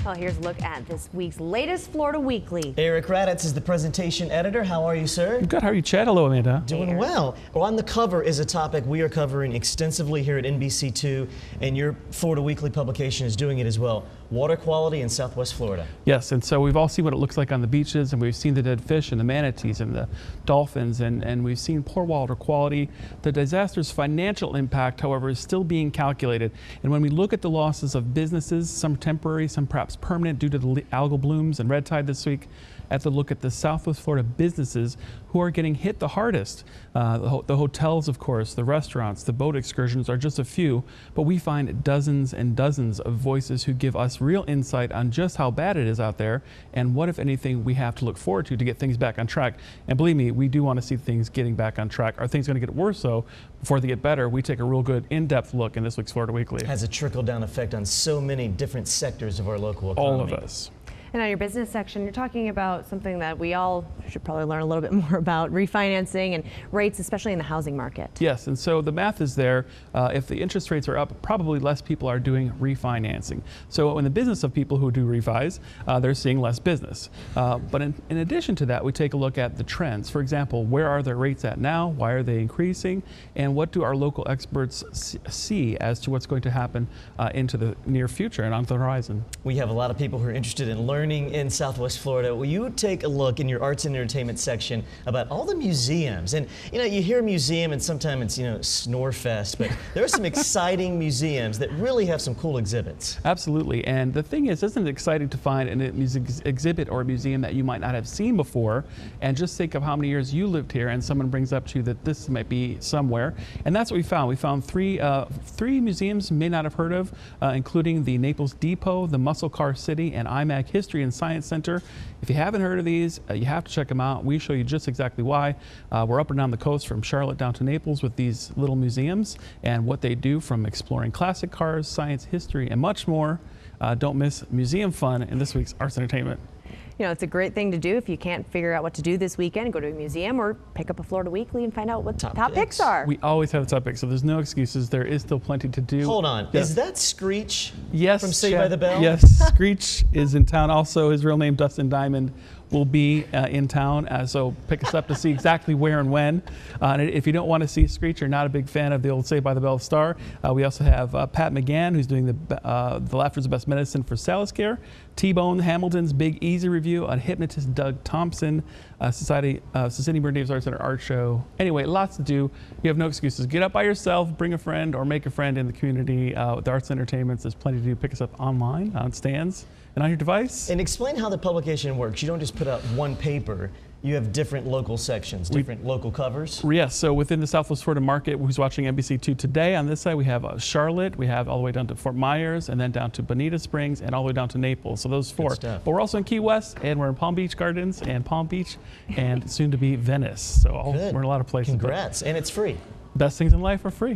Well, here's a look at this week's latest Florida Weekly. Eric Raddatz is the presentation editor. How are you, sir? Good. How are you, Chad? Hello, Amanda. Doing well. Well, on the cover is a topic we are covering extensively here at NBC2, and your Florida Weekly publication is doing it as well. Water quality in Southwest Florida. Yes, and so we've all seen what it looks like on the beaches, and we've seen the dead fish and the manatees and the dolphins, and we've seen poor water quality. The disaster's financial impact, however, is still being calculated. And when we look at the losses of businesses, some temporary, some perhaps permanent due to the algal blooms and red tide this week, at the look at the Southwest Florida businesses who are getting hit the hardest. The hotels, of course, the restaurants, the boat excursions are just a few, but we find dozens and dozens of voices who give us real insight on just how bad it is out there and what, if anything, we have to look forward to get things back on track. And believe me, we do want to see things getting back on track. Are things going to get worse, though, before they get better? We take a real good in-depth look in this week's Florida Weekly. It has a trickle-down effect on so many different sectors of our local economy. All of us. And on your business section, you're talking about something that we all should probably learn a little bit more about, refinancing and rates, especially in the housing market. Yes, and so the math is there. If the interest rates are up, probably less people are doing refinancing. So in the business of people who do refis, they're seeing less business. But in addition to that, we take a look at the trends. For example, where are their rates at now? Why are they increasing? And what do our local experts see as to what's going to happen into the near future and on the horizon? We have a lot of people who are interested in learning in Southwest Florida. Will you take a look in your arts and entertainment section about all the museums? And you know, you hear museum and sometimes it's, snore fest, but there are some exciting museums that really have some cool exhibits. Absolutely. And the thing is, isn't it exciting to find an exhibit or a museum that you might not have seen before, and just think of how many years you lived here and someone brings up to you that this might be somewhere. And that's what we found. We found three museums you may not have heard of, including the Naples Depot, the Muscle Car City, and IMAG History and Science Center. If you haven't heard of these, you have to check them out. We show you just exactly why. We're up and down the coast from Charlotte down to Naples with these little museums and what they do, from exploring classic cars, science, history, and much more. Don't miss museum fun in this week's Arts Entertainment. It's a great thing to do if you can't figure out what to do this weekend. Go to a museum or pick up a Florida Weekly and find out what top picks are. We always have top picks, so there's no excuses. There is still plenty to do. Hold on. Yes. Is that Screech from Saved by the Bell? Yes, Screech is in town. Also, his real name, Dustin Diamond, will be in town, so pick us up to see exactly where and when. And if you don't want to see Screech, you're not a big fan of the old Saved by the Bell star, we also have Pat McGann, who's doing the Laughter's the Best Medicine for Salisker, T-Bone Hamilton's Big Easy review on hypnotist Doug Thompson, Society Bernadette's Art Center art show. Anyway, lots to do. You have no excuses. Get up by yourself, bring a friend, or make a friend in the community. The Arts Entertainments, there's plenty to do. Pick us up online, on stands, and on your device. And explain how the publication works. You don't just put out one paper. You have different local sections, different local covers? Yes, so within the Southwest Florida market, who's watching NBC2 today, on this side we have Charlotte, we have all the way down to Fort Myers, and then down to Bonita Springs, and all the way down to Naples. So those four. But we're also in Key West, and we're in Palm Beach Gardens, and Palm Beach, and soon to be Venice. So we're in a lot of places. Congrats, and it's free. Best things in life are free.